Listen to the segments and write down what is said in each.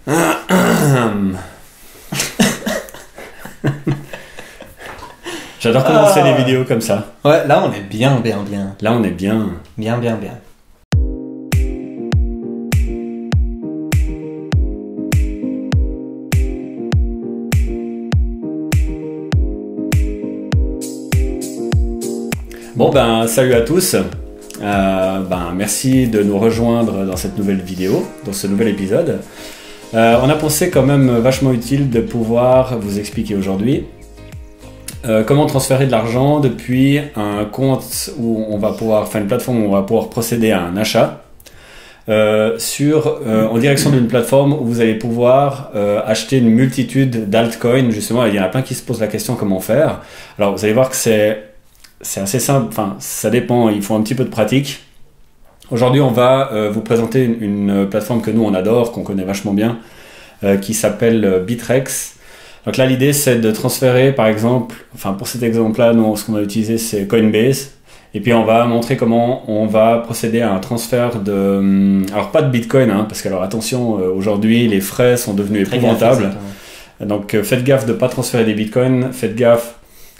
J'adore commencer les vidéos comme ça. Ouais, là on est bien. Là on est bien. Bien. Bon ben salut à tous. Merci de nous rejoindre dans cette nouvelle vidéo, dans ce nouvel épisode. On a pensé quand même vachement utile de pouvoir vous expliquer aujourd'hui comment transférer de l'argent depuis un compte où on va pouvoir, enfin une plateforme où on va pouvoir procéder à un achat en direction d'une plateforme où vous allez pouvoir acheter une multitude d'altcoins. Justement, il y en a plein qui se posent la question comment faire. Alors vous allez voir que c'est assez simple, enfin ça dépend, il faut un petit peu de pratique. Aujourd'hui on va vous présenter une plateforme que nous on adore, qu'on connaît vachement bien, qui s'appelle Bittrex. Donc là l'idée c'est de transférer par exemple, enfin pour cet exemple là, ce qu'on va utiliser c'est Coinbase, et puis on va montrer comment on va procéder à un transfert alors pas de Bitcoin, parce que alors attention, aujourd'hui les frais sont devenus épouvantables, donc faites gaffe de ne pas transférer des Bitcoins, faites gaffe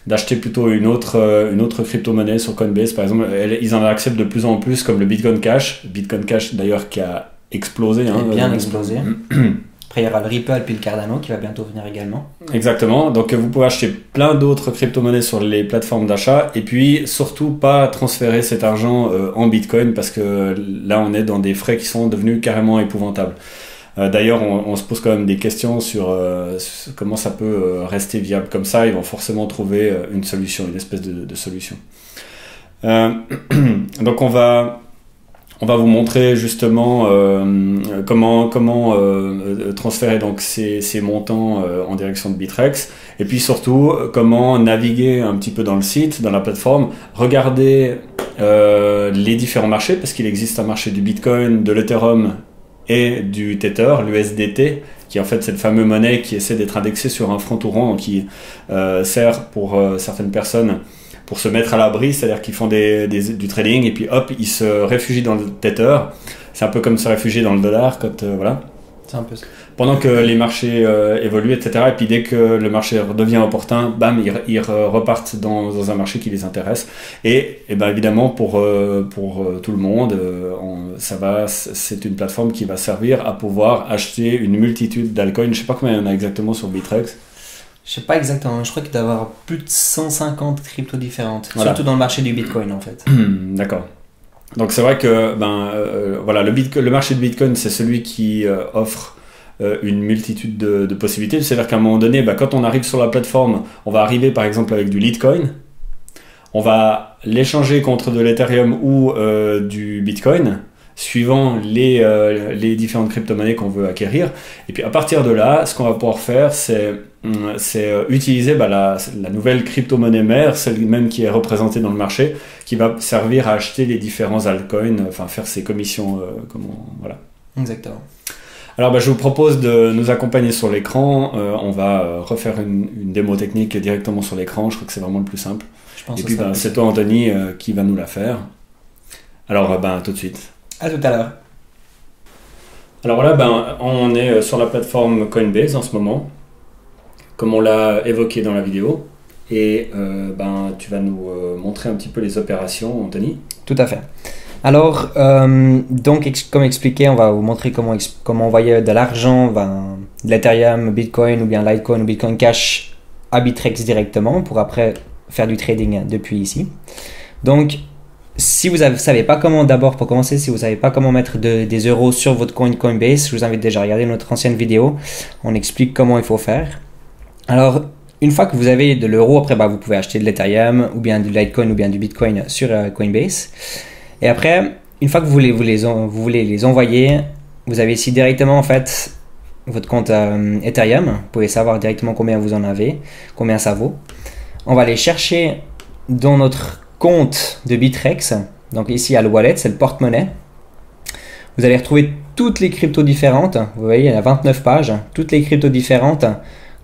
d'acheter plutôt une autre crypto-monnaie sur Coinbase par exemple. Ils en acceptent de plus en plus, comme le Bitcoin Cash d'ailleurs qui a explosé. Bien explosé. Après il y aura le Ripple puis le Cardano qui va bientôt venir également. Exactement, donc vous pouvez acheter plein d'autres crypto-monnaies sur les plateformes d'achat, et puis surtout pas transférer cet argent en Bitcoin, parce que là on est dans des frais qui sont devenus carrément épouvantables. D'ailleurs, on se pose quand même des questions sur comment ça peut rester viable comme ça. Ils vont forcément trouver une solution, une espèce de solution. Donc on va vous montrer justement comment transférer donc ces montants en direction de Bittrex, et puis surtout comment naviguer un petit peu dans le site, dans la plateforme, regarder les différents marchés, parce qu'il existe un marché du Bitcoin, de l'Ethereum et du Tether, l'USDT, qui est en fait cette fameuse monnaie qui essaie d'être indexée sur un franc tourant, qui sert pour certaines personnes pour se mettre à l'abri, c'est-à-dire qu'ils font du trading et puis hop, ils se réfugient dans le Tether. C'est un peu comme se réfugier dans le dollar, voilà. C'est un peu ça. Pendant que les marchés évoluent, etc. Et puis dès que le marché devient opportun, bam, ils repartent dans un marché qui les intéresse. Et ben évidemment, pour tout le monde, c'est une plateforme qui va servir à pouvoir acheter une multitude d'altcoins. Je sais pas combien il y en a exactement sur Bittrex. Je sais pas exactement, je crois qu'il doit y avoir plus de 150 cryptos différentes, voilà. Surtout dans le marché du Bitcoin en fait. D'accord. Donc c'est vrai que le marché de Bitcoin, c'est celui qui offre une multitude de possibilités. C'est-à-dire qu'à un moment donné, quand on arrive sur la plateforme, on va arriver par exemple avec du Litecoin, on va l'échanger contre de l'Ethereum ou du Bitcoin, suivant les différentes crypto-monnaies qu'on veut acquérir. Et puis à partir de là, ce qu'on va pouvoir faire, c'est utiliser la nouvelle crypto-monnaie mère, celle même qui est représentée dans le marché, qui va servir à acheter les différents altcoins, faire ses commissions, voilà. Exactement. Alors je vous propose de nous accompagner sur l'écran. On va refaire une démo technique directement sur l'écran. Je crois que c'est vraiment le plus simple. Et puis c'est toi Anthony qui va nous la faire. Alors tout de suite. À tout à l'heure. Alors voilà, on est sur la plateforme Coinbase en ce moment, comme on l'a évoqué dans la vidéo. Et tu vas nous montrer un petit peu les opérations, Anthony. Tout à fait. Alors, donc comme expliqué, on va vous montrer comment envoyer de l'argent, de l'Ethereum, Bitcoin ou bien Litecoin ou Bitcoin Cash à Bittrex directement pour après faire du trading depuis ici. Donc, si vous ne savez pas comment, d'abord pour commencer, si vous ne savez pas comment mettre des euros sur votre coin Coinbase, je vous invite déjà à regarder notre ancienne vidéo. On explique comment il faut faire. Alors, une fois que vous avez de l'euro, après vous pouvez acheter de l'Ethereum ou bien du Litecoin ou bien du Bitcoin sur Coinbase. Et après, une fois que vous voulez les envoyer, vous avez ici directement en fait votre compte Ethereum. Vous pouvez savoir directement combien vous en avez, combien ça vaut. On va aller chercher dans notre compte de Bittrex. Donc ici à le wallet, c'est le porte-monnaie. Vous allez retrouver toutes les cryptos différentes. Vous voyez, il y a 29 pages. Toutes les cryptos différentes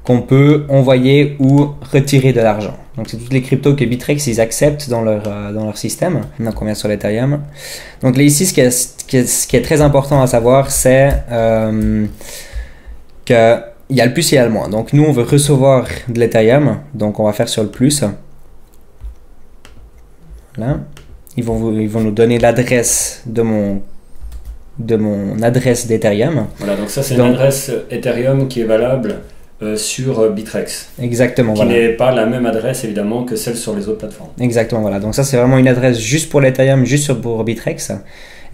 qu'on peut envoyer ou retirer de l'argent. Donc c'est toutes les cryptos que Bittrex ils acceptent dans leur système. Donc on vient sur l'Ethereum. Donc là ici ce qui est très important à savoir, c'est qu'il y a le plus et il y a le moins. Donc nous, on veut recevoir de l'Ethereum, donc on va faire sur le plus. Là, ils vont nous donner l'adresse de mon adresse d'Ethereum. Voilà, donc ça c'est une adresse Ethereum qui est valable sur Bittrex. Exactement, qui n'est pas la même adresse évidemment que celle sur les autres plateformes. Exactement, voilà. Donc ça c'est vraiment une adresse juste pour l'Ethereum, juste pour Bittrex.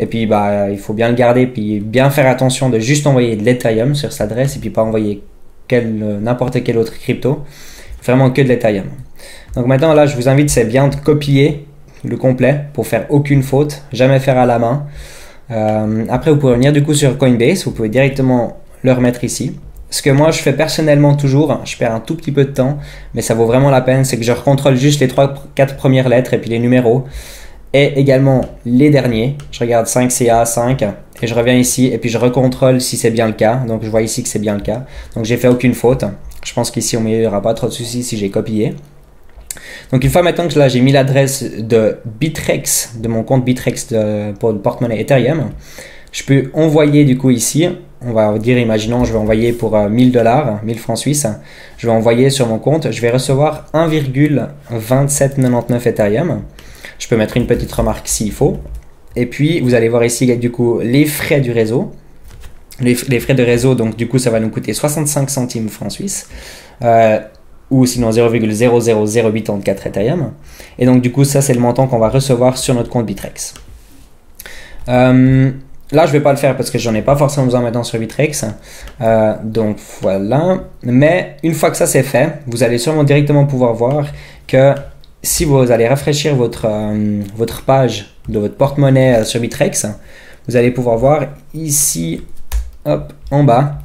Et puis bah, il faut bien le garder, puis bien faire attention de juste envoyer de l'Ethereum sur cette adresse et puis pas envoyer n'importe quel autre crypto. Vraiment que de l'Ethereum. Donc maintenant là, je vous invite, c'est bien de copier le complet pour faire aucune faute, jamais faire à la main. Après, vous pouvez venir du coup sur Coinbase, vous pouvez directement le remettre ici. Ce que moi je fais personnellement toujours, je perds un tout petit peu de temps, mais ça vaut vraiment la peine, c'est que je recontrôle juste les 3-4 premières lettres et puis les numéros. Et également les derniers, je regarde 5CA, 5 et je reviens ici et puis je recontrôle si c'est bien le cas. Donc je vois ici que c'est bien le cas. Donc j'ai fait aucune faute. Je pense qu'ici au milieu il n'y aura pas trop de soucis si j'ai copié. Donc une fois maintenant que là j'ai mis l'adresse de Bittrex, de mon compte Bittrex pour le porte-monnaie Ethereum, je peux envoyer du coup ici, on va dire, imaginons je vais envoyer pour 1000 $, 1000 francs suisses, je vais envoyer sur mon compte, je vais recevoir 1,2799 Ethereum. Je peux mettre une petite remarque s'il faut. Et puis vous allez voir ici du coup les frais du réseau. Les frais de réseau, donc du coup ça va nous coûter 65 centimes francs suisses. Ou sinon 0,00084 Ethereum. Et donc du coup ça c'est le montant qu'on va recevoir sur notre compte Bittrex. Là je vais pas le faire parce que j'en ai pas forcément besoin maintenant sur Bittrex. Donc voilà. Mais une fois que ça c'est fait, vous allez sûrement directement pouvoir voir que si vous allez rafraîchir votre page de votre porte-monnaie sur Bittrex, vous allez pouvoir voir ici, hop, en bas,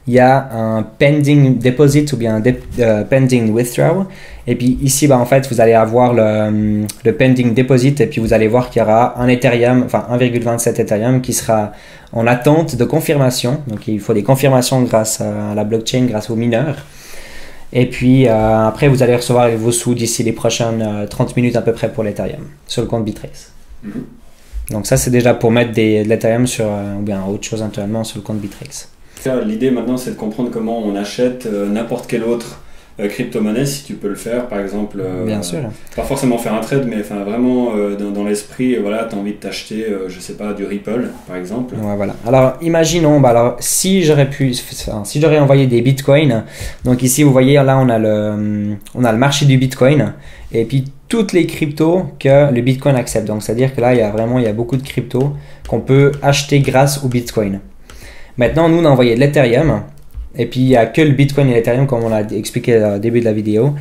il y a un pending deposit ou bien pending withdrawal. Et puis ici, bah, en fait, vous allez avoir le pending deposit et puis vous allez voir qu'il y aura un Ethereum, enfin 1,27 Ethereum qui sera en attente de confirmation. Donc il faut des confirmations grâce à la blockchain, grâce aux mineurs. Et puis après, vous allez recevoir vos sous d'ici les prochaines 30 minutes à peu près pour l'Ethereum sur le compte Bittrex. Donc ça, c'est déjà pour mettre de l'Ethereum sur, ou bien autre chose naturellement sur le compte Bittrex. L'idée maintenant, c'est de comprendre comment on achète n'importe quelle autre crypto-monnaie, si tu peux le faire, par exemple. Bien sûr. Pas forcément faire un trade, mais enfin, vraiment dans l'esprit, voilà, tu as envie de t'acheter, je sais pas, du Ripple, par exemple. Ouais, voilà. Alors, imaginons, bah, alors, si j'aurais envoyé des bitcoins, donc ici, vous voyez, là, on a le marché du bitcoin, et puis toutes les cryptos que le bitcoin accepte. Donc, c'est-à-dire que là, il y a beaucoup de cryptos qu'on peut acheter grâce au bitcoin. Maintenant, nous, on a envoyé de l'Ethereum. Et puis, il n'y a que le Bitcoin et l'Ethereum, comme on l'a expliqué au début de la vidéo,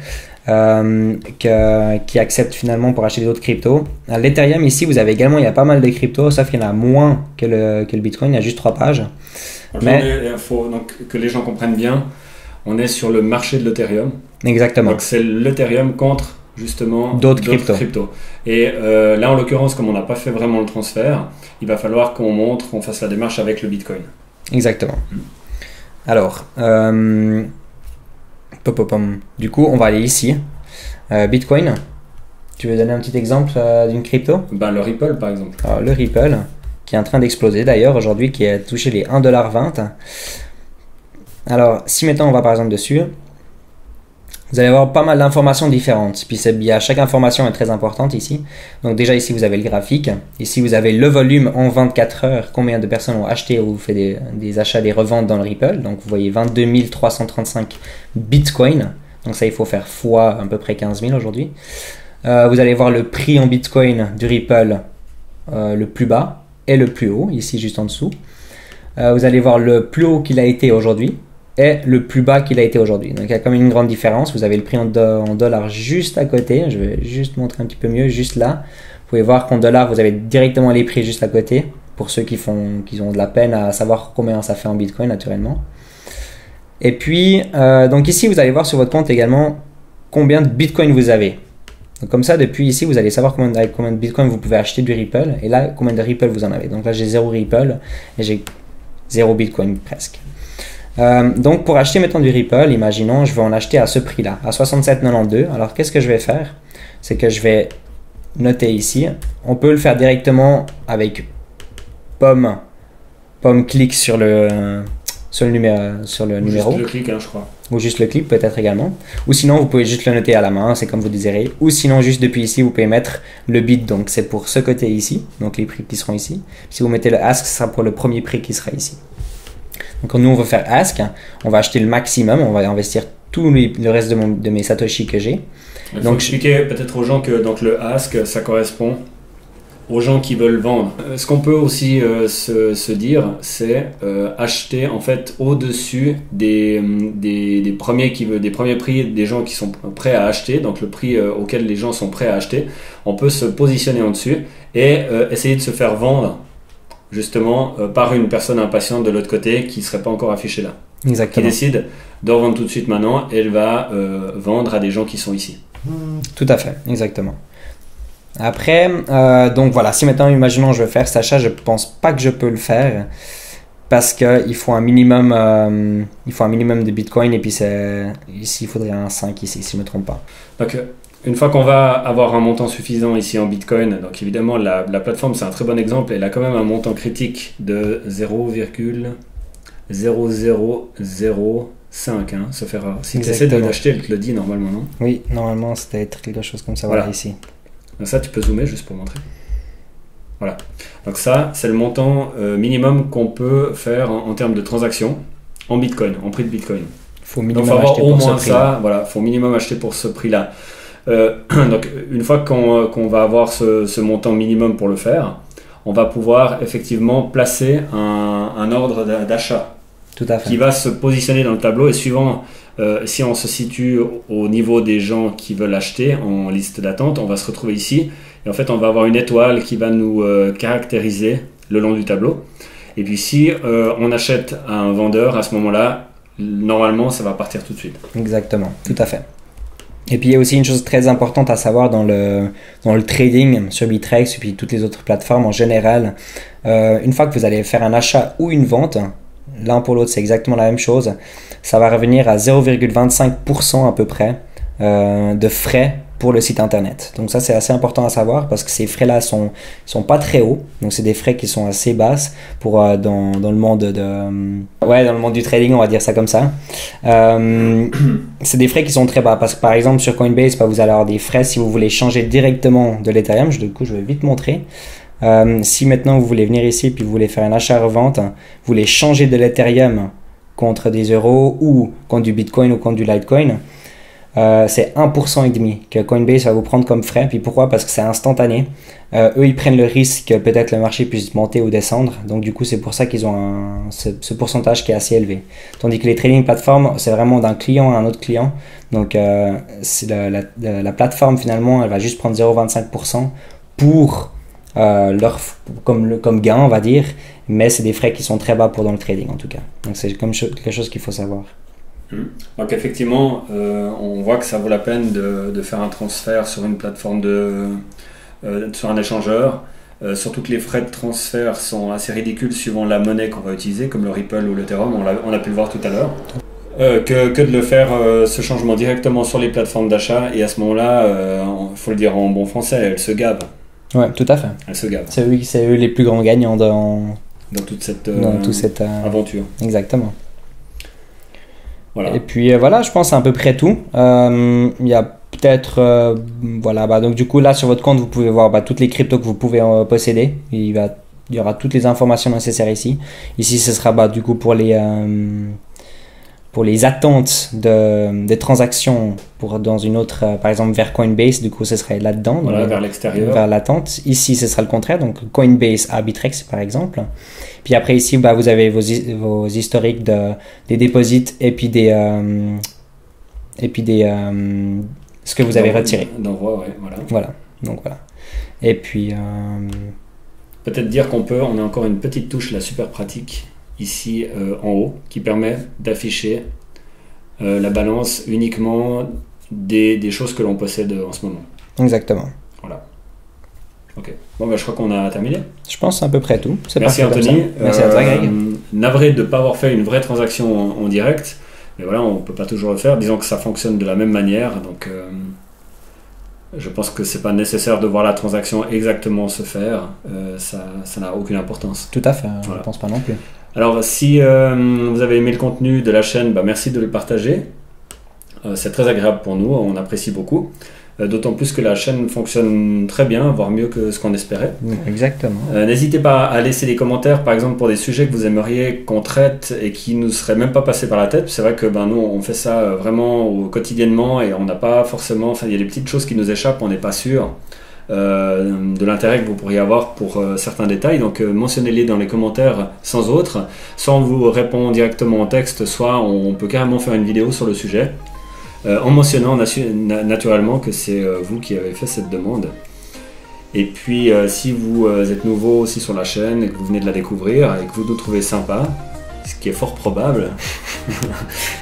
qui acceptent finalement pour acheter d'autres cryptos. L'Ethereum, ici, vous avez également, il y a pas mal de cryptos, sauf qu'il y en a moins que le Bitcoin. Il y a juste 3 pages. Il faut donc que les gens comprennent bien, on est sur le marché de l'Ethereum. Exactement. Donc, c'est l'Ethereum contre justement d'autres cryptos. Et là, en l'occurrence, comme on n'a pas fait vraiment le transfert, il va falloir qu'on fasse la démarche avec le Bitcoin. Exactement. Alors, du coup, on va aller ici. Bitcoin. Tu veux donner un petit exemple d'une crypto? Le Ripple, par exemple. Alors, le Ripple, qui est en train d'exploser d'ailleurs aujourd'hui, qui a touché les 1,20 $. Alors, si maintenant on va par exemple dessus, vous allez avoir pas mal d'informations différentes. Puis chaque information est très importante ici. Donc déjà ici vous avez le graphique. Ici vous avez le volume en 24 heures. Combien de personnes ont acheté ou fait des achats, des reventes dans le Ripple. Donc vous voyez 22 335 Bitcoin. Donc ça il faut faire fois à peu près 15 000 aujourd'hui. Vous allez voir le prix en Bitcoin du Ripple le plus bas et le plus haut. Ici juste en dessous. Vous allez voir le plus haut qu'il a été aujourd'hui et le plus bas qu'il a été aujourd'hui. Donc il y a quand même une grande différence. Vous avez le prix en dollars juste à côté. Je vais juste montrer un petit peu mieux, juste là. Vous pouvez voir qu'en dollars, vous avez directement les prix juste à côté. Pour ceux qui ont de la peine à savoir combien ça fait en Bitcoin, naturellement. Et puis, donc ici, vous allez voir sur votre compte également combien de Bitcoin vous avez. Donc comme ça, depuis ici, vous allez savoir avec combien de Bitcoin vous pouvez acheter du Ripple. Et là, combien de Ripple vous en avez. Donc là, j'ai 0 Ripple et j'ai 0 Bitcoin presque. Donc pour acheter maintenant du Ripple, imaginons je vais en acheter à ce prix là, à 67,92. Alors qu'est-ce que je vais faire? C'est que je vais noter ici, on peut le faire directement avec pomme clique sur sur le numéro. Juste le clic, hein, je crois. Ou juste le clic peut-être également. Ou sinon, vous pouvez juste le noter à la main, c'est comme vous désirez. Ou sinon, juste depuis ici, vous pouvez mettre le bit, donc c'est pour ce côté ici, donc les prix qui seront ici. Si vous mettez le ask, ce sera pour le premier prix qui sera ici. Donc nous, on va faire ask, on va acheter le maximum, on va investir tout le reste de mes satoshi que j'ai. Il faut expliquer peut-être aux gens que donc, le ask, ça correspond aux gens qui veulent vendre. Ce qu'on peut aussi se dire, c'est acheter en fait au-dessus des premiers prix des gens qui sont prêts à acheter, donc le prix auquel les gens sont prêts à acheter. On peut se positionner en dessus et essayer de se faire vendre justement par une personne impatiente de l'autre côté qui ne serait pas encore affichée là. Exactement. Qui décide de revendre tout de suite maintenant et elle va vendre à des gens qui sont ici. Tout à fait, exactement. Après, donc voilà, si maintenant, imaginons, je veux faire cet achat, je pense pas que je peux le faire parce qu'il faut un minimum de Bitcoin et puis ici, il faudrait un 5 ici, si je ne me trompe pas. Donc, une fois qu'on va avoir un montant suffisant ici en Bitcoin, donc évidemment, la plateforme, c'est un très bon exemple. Elle a quand même un montant critique de 0,0005, hein, sauf erreur. Si tu essaies de l'acheter, elle te le dit normalement, non? Oui, normalement, c'était être quelque chose comme ça, voilà ici. Donc ça, tu peux zoomer juste pour montrer. Voilà. Donc ça, c'est le montant minimum qu'on peut faire en termes de transactions en Bitcoin, en prix de Bitcoin. Donc il faut avoir au moins ça. Voilà, faut minimum acheter pour ce prix-là. Donc une fois qu'on va avoir ce montant minimum pour le faire, on va pouvoir effectivement placer un ordre d'achat qui va se positionner dans le tableau et suivant si on se situe au niveau des gens qui veulent acheter en liste d'attente, on va se retrouver ici et en fait on va avoir une étoile qui va nous caractériser le long du tableau. Et puis si on achète à un vendeur, à ce moment-là, normalement ça va partir tout de suite. Exactement, tout à fait. Et puis il y a aussi une chose très importante à savoir dans le trading sur Bittrex et puis toutes les autres plateformes en général. Une fois que vous allez faire un achat ou une vente, l'un pour l'autre c'est exactement la même chose, ça va revenir à 0,25% à peu près de frais pour le site internet. Donc ça c'est assez important à savoir parce que ces frais là sont pas très hauts, donc c'est des frais qui sont assez basses pour dans le monde dans le monde du trading, on va dire ça comme ça. C'est des frais qui sont très bas parce que par exemple sur Coinbase vous allez avoir des frais si vous voulez changer directement de l'Ethereum. Du coup je vais vite montrer. Si maintenant vous voulez venir ici puis vous voulez faire un achat-revente, vous voulez changer de l'Ethereum contre des euros ou contre du Bitcoin ou contre du Litecoin, c'est 1,5% que Coinbase va vous prendre comme frais. Puis pourquoi? Parce que c'est instantané. Eux, ils prennent le risque que peut-être le marché puisse monter ou descendre. Donc du coup, c'est pour ça qu'ils ont ce pourcentage qui est assez élevé. Tandis que les trading plateformes, c'est vraiment d'un client à un autre client. Donc c'est la plateforme finalement, elle va juste prendre 0,25% pour comme gain, on va dire. Mais c'est des frais qui sont très bas pour dans le trading en tout cas. Donc c'est comme quelque chose qu'il faut savoir. Donc effectivement, on voit que ça vaut la peine de faire un transfert sur une plateforme sur un échangeur. Surtout que les frais de transfert sont assez ridicules suivant la monnaie qu'on va utiliser, comme le Ripple ou l'Ethereum, on a pu le voir tout à l'heure. Que de le faire ce changement directement sur les plateformes d'achat, et à ce moment-là, il faut le dire en bon français, elles se gavent. Ouais, tout à fait. Elles se gavent. C'est eux les plus grands gagnants dans toute cette aventure. Exactement. Voilà. Et puis voilà, je pense c'est à peu près tout. Il y a peut-être donc du coup là sur votre compte vous pouvez voir toutes les cryptos que vous pouvez posséder. Il y aura toutes les informations nécessaires ici. Ici ce sera du coup pour les attentes des transactions dans une autre, par exemple vers Coinbase, du coup ce serait là-dedans. Voilà, vers l'extérieur. Vers l'attente. Ici ce sera le contraire, donc Coinbase à Bittrex par exemple. Puis après ici vous avez vos historiques des déposits et puis ce que vous avez retiré. D'envoi, ouais, voilà. Donc voilà. Et puis peut-être dire on a encore une petite touche là super pratique ici en haut qui permet d'afficher la balance uniquement des choses que l'on possède en ce moment. Exactement. Voilà. Ok. Bon, je crois qu'on a terminé. Je pense à peu près tout. Merci Anthony. Merci à toi Greg. Navré de ne pas avoir fait une vraie transaction en direct, mais voilà, on ne peut pas toujours le faire. Disons que ça fonctionne de la même manière, donc je pense que c'est pas nécessaire de voir la transaction exactement se faire. Ça n'a aucune importance. Tout à fait. Je ne pense pas non plus. Alors, si vous avez aimé le contenu de la chaîne, merci de le partager. C'est très agréable pour nous, on apprécie beaucoup. D'autant plus que la chaîne fonctionne très bien, voire mieux que ce qu'on espérait. Exactement. N'hésitez pas à laisser des commentaires, par exemple pour des sujets que vous aimeriez qu'on traite et qui ne nous seraient même pas passés par la tête. C'est vrai que nous, on fait ça vraiment quotidiennement et on n'a pas forcément... Enfin, il y a des petites choses qui nous échappent, on n'est pas sûr de l'intérêt que vous pourriez avoir pour certains détails. Donc mentionnez-les dans les commentaires sans autre. Soit on vous répond directement en texte, soit on peut carrément faire une vidéo sur le sujet. En mentionnant naturellement que c'est vous qui avez fait cette demande. Et puis si vous êtes nouveau aussi sur la chaîne et que vous venez de la découvrir et que vous nous trouvez sympa, ce qui est fort probable,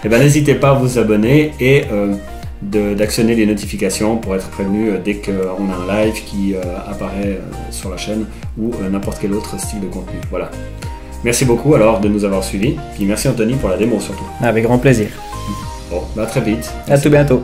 et n'hésitez pas à vous abonner et d'actionner les notifications pour être prévenu dès qu'on a un live qui apparaît sur la chaîne ou n'importe quel autre style de contenu. Voilà. Merci beaucoup alors de nous avoir suivis. Puis merci Anthony pour la démo surtout. Avec grand plaisir. Bon, à très vite. À tout bientôt.